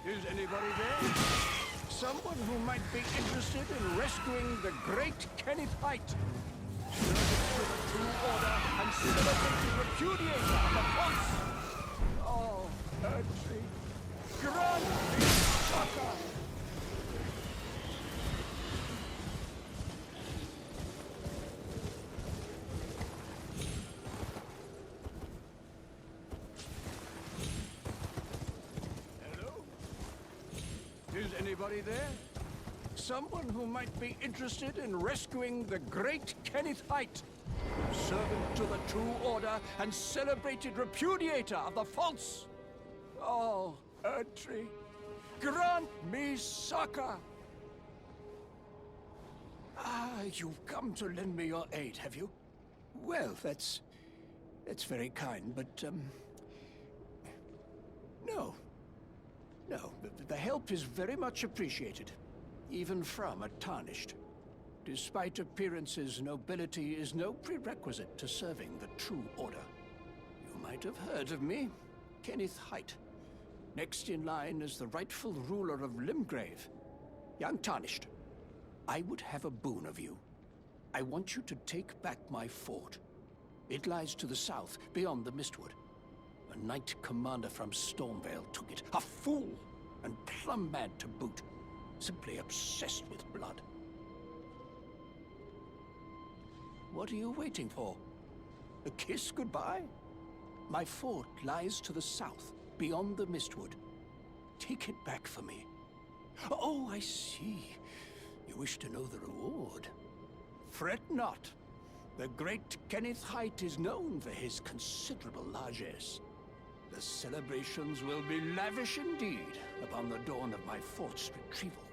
Is anybody there? Someone who might be interested in rescuing the great Kenneth Haight. Service to the true order and celebrating repudiator of the false. Oh, Erdtree, grant me succor! Is anybody there? Someone who might be interested in rescuing the great Kenneth Haight, servant to the true order and celebrated repudiator of the false. Oh, Erdtree, grant me succor! Ah, you've come to lend me your aid, have you? Well, that's very kind, but, no. No, the help is very much appreciated, even from a Tarnished. Despite appearances, nobility is no prerequisite to serving the true order. You might have heard of me, Kenneth Haight. Next in line is the rightful ruler of Limgrave, young Tarnished. I would have a boon of you. I want you to take back my fort. It lies to the south, beyond the Mistwood. A knight commander from Stormvale took it. A fool! And plumb mad to boot. Simply obsessed with blood. What are you waiting for? A kiss goodbye? My fort lies to the south, beyond the Mistwood. Take it back for me. Oh, I see. You wish to know the reward. Fret not. The great Kenneth Haight is known for his considerable largesse. The celebrations will be lavish indeed upon the dawn of my fort's retrieval.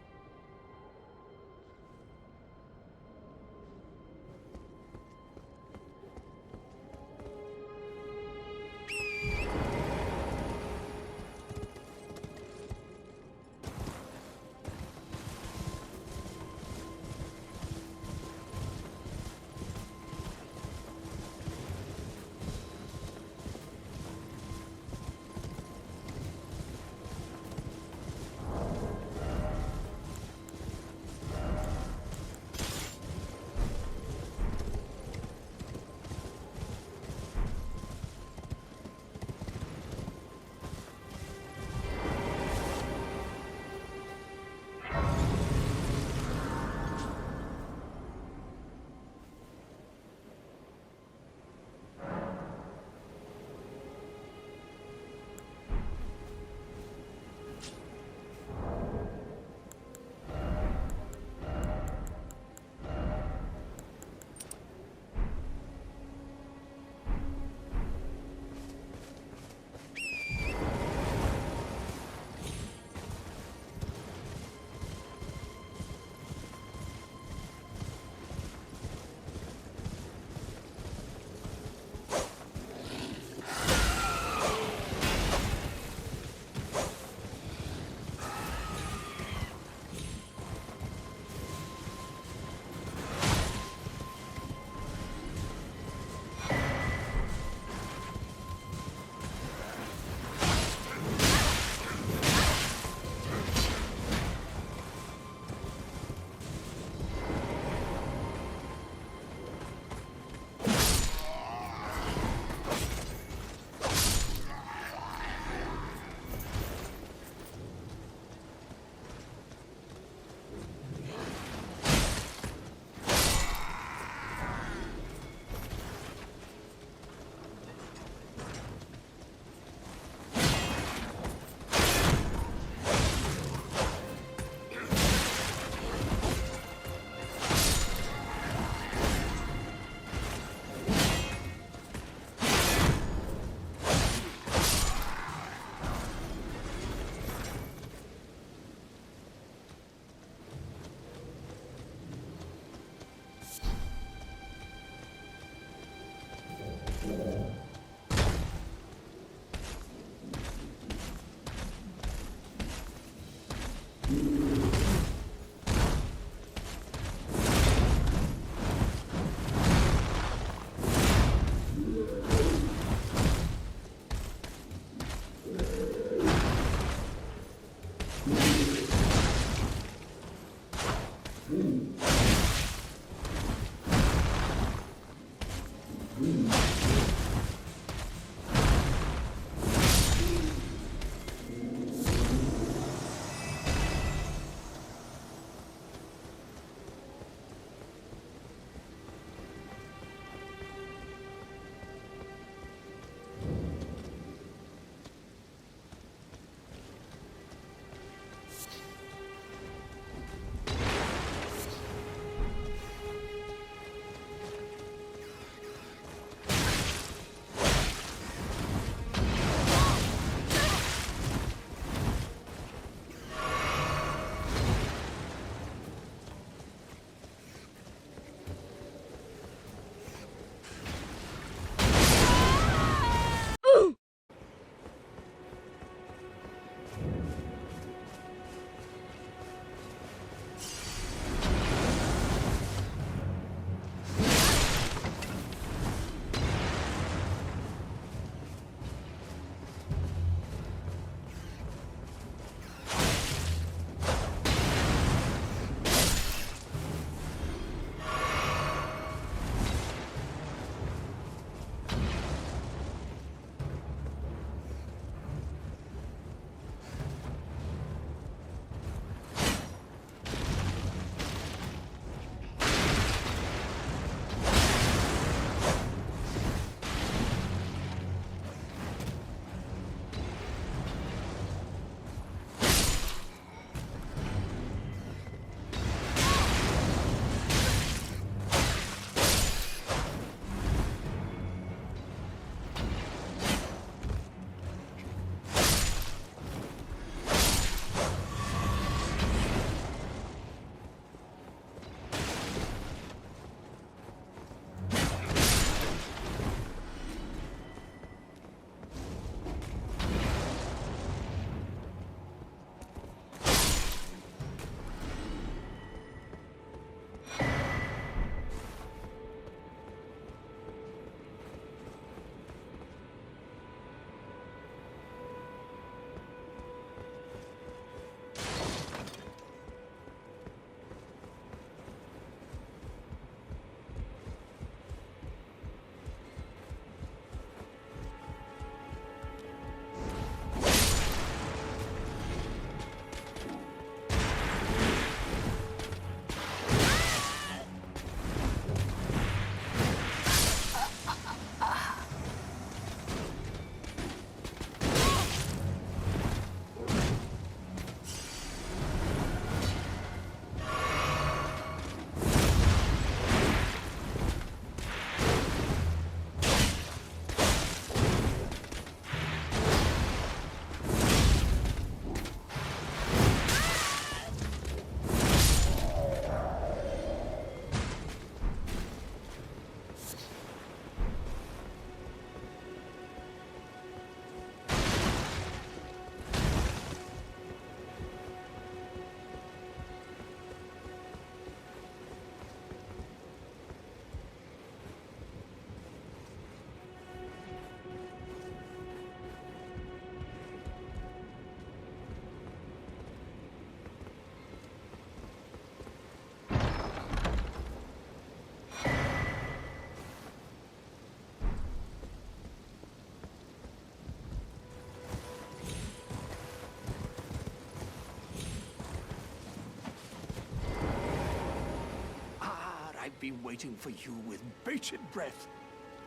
been waiting for you with bated breath.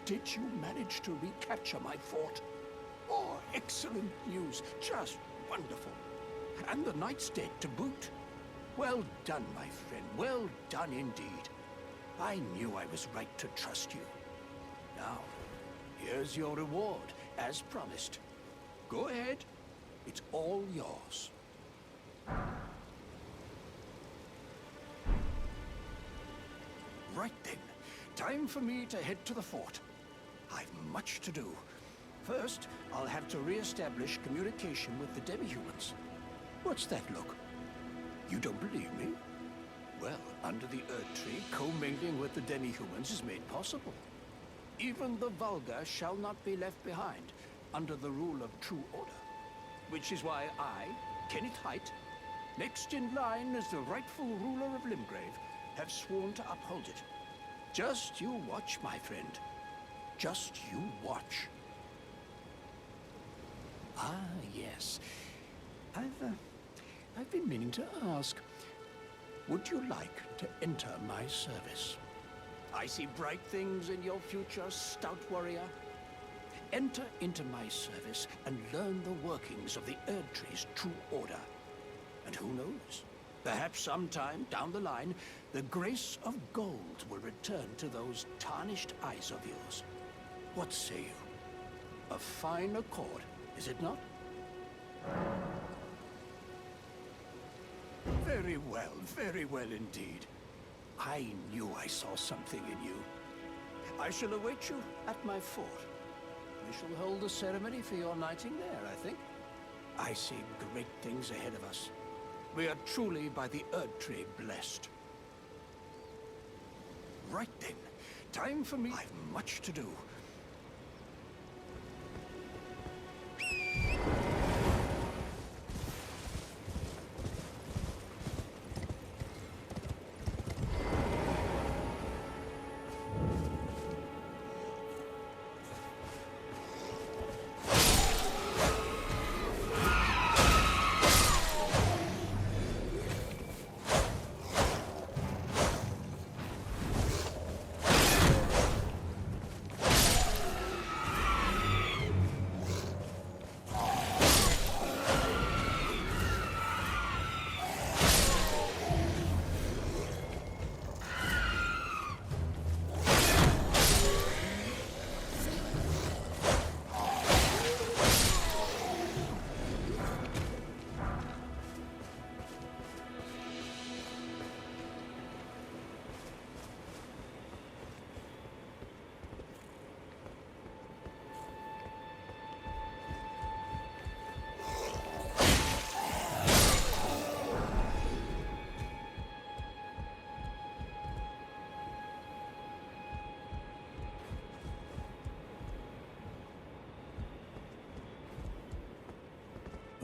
Did you manage to recapture my fort? Oh, excellent news. Just wonderful. And the knight's dead to boot. Well done, my friend. Well done indeed. I knew I was right to trust you. Now, here's your reward, as promised. Go ahead. It's all yours. Right then. Time for me to head to the fort. I've much to do. First, I'll have to re-establish communication with the demi-humans. What's that look? You don't believe me? Well, under the Earth Tree, commingling with the demi-humans is made possible. Even the vulgar shall not be left behind, under the rule of true order. Which is why I, Kenneth Haight, next in line as the rightful ruler of Limgrave, have sworn to uphold it. Just you watch, my friend. Just you watch. Ah, yes. I've been meaning to ask, would you like to enter my service? I see bright things in your future, stout warrior. Enter into my service and learn the workings of the Erdtree's true order. And who knows? Perhaps sometime down the line, the grace of gold will return to those tarnished eyes of yours. What say you? A fine accord, is it not? Very well indeed. I knew I saw something in you. I shall await you at my fort. We shall hold a ceremony for your knighting there, I think. I see great things ahead of us. We are truly by the Erdtree blessed. Right then. Time for me. I've much to do.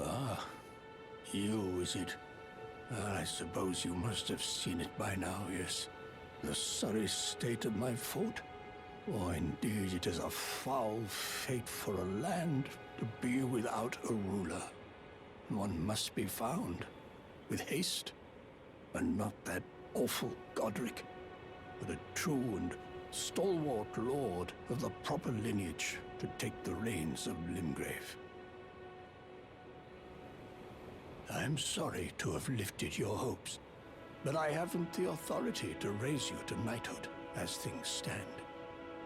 Ah, you, is it? I suppose you must have seen it by now, yes. The sorry state of my fort? Oh, indeed, it is a foul fate for a land to be without a ruler. One must be found, with haste, and not that awful Godric, but a true and stalwart lord of the proper lineage to take the reins of Limgrave. I'm sorry to have lifted your hopes, but I haven't the authority to raise you to knighthood as things stand.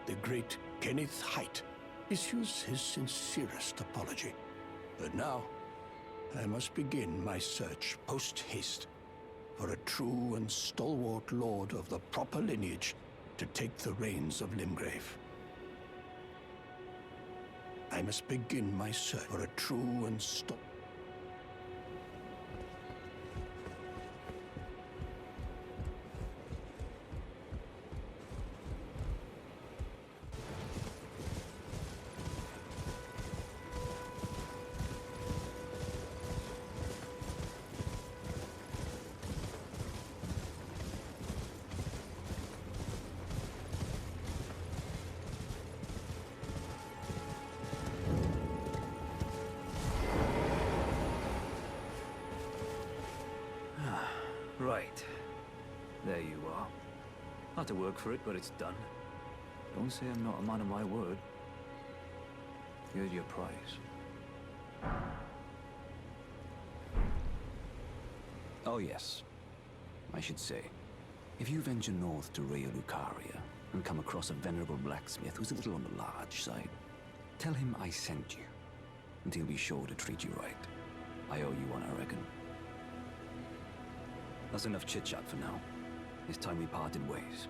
The great Kenneth Haight issues his sincerest apology. But now, I must begin my search post-haste for a true and stalwart lord of the proper lineage to take the reins of Limgrave. I must begin my search for a true and Right. There you are. Had to work for it, but it's done. Don't say I'm not a man of my word. Here's your prize. Oh yes. I should say, if you venture north to Raya Lucaria and come across a venerable blacksmith who's a little on the large side, tell him I sent you, and he'll be sure to treat you right. I owe you one, I reckon. That's enough chit-chat for now. It's time we parted ways.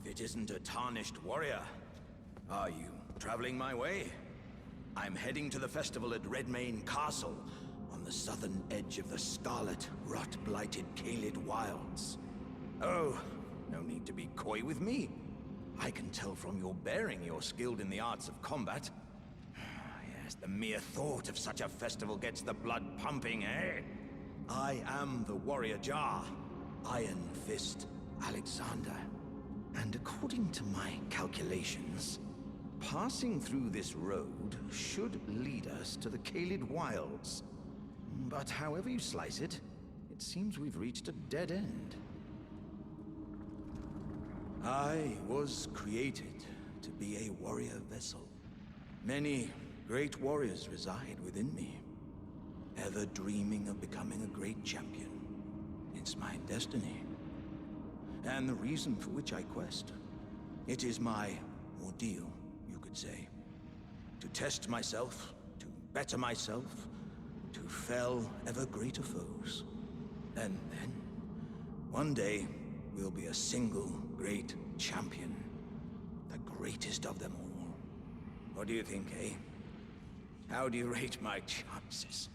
It isn't a tarnished warrior. Are you traveling my way? I'm heading to the festival at Redmane Castle, on the southern edge of the scarlet, rot-blighted Blaidd wilds. Oh, no need to be coy with me. I can tell from your bearing you're skilled in the arts of combat. Yes, the mere thought of such a festival gets the blood pumping, eh? I am the warrior Jar, Iron Fist Alexander. And according to my calculations, passing through this road should lead us to the Blaidd wilds. But however you slice it, it seems we've reached a dead end. I was created to be a warrior vessel. Many great warriors reside within me, ever dreaming of becoming a great champion. It's my destiny. And the reason for which I quest. It is my ordeal, you could say. To test myself, to better myself, to fell ever greater foes. And then, one day, we'll be a single great champion. The greatest of them all. What do you think, eh? How do you rate my chances?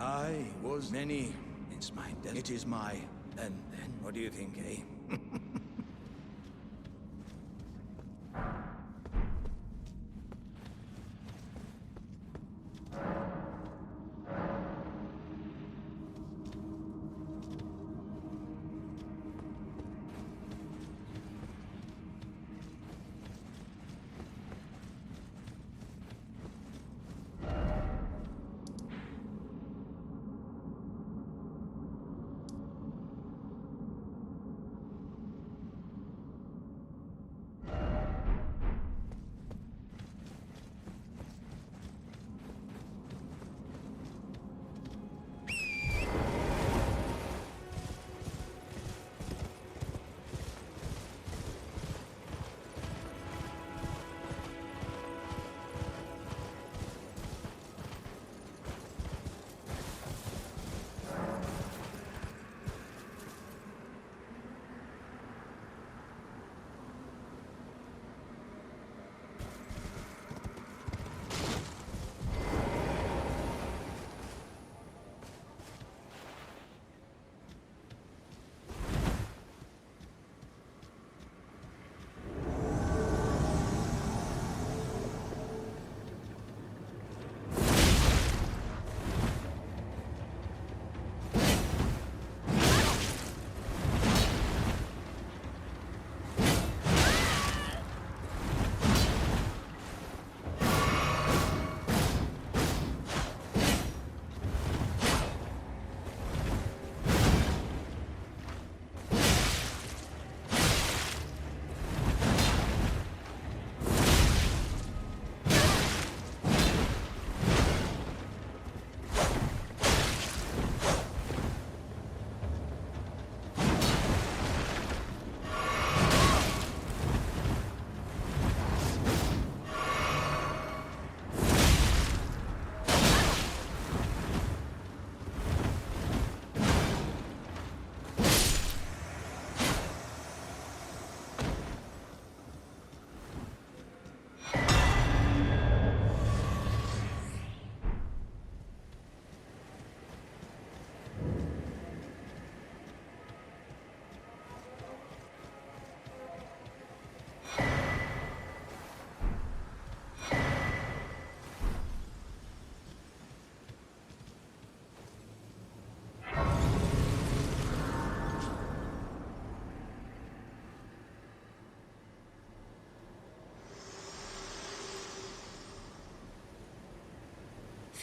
I was many... It's my death. It is my... And then, what do you think, eh?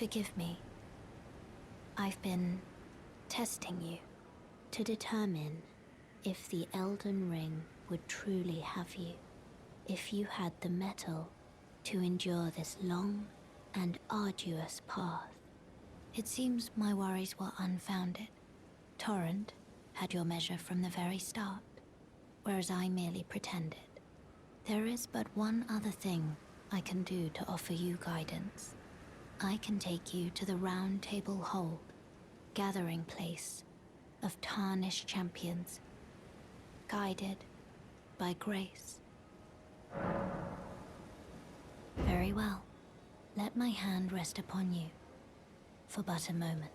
Forgive me. I've been testing you to determine if the Elden Ring would truly have you. If you had the mettle to endure this long and arduous path. It seems my worries were unfounded. Torrent had your measure from the very start, whereas I merely pretended. There is but one other thing I can do to offer you guidance. I can take you to the Round Table Hold, gathering place of Tarnished champions, guided by grace. Very well. Let my hand rest upon you for but a moment.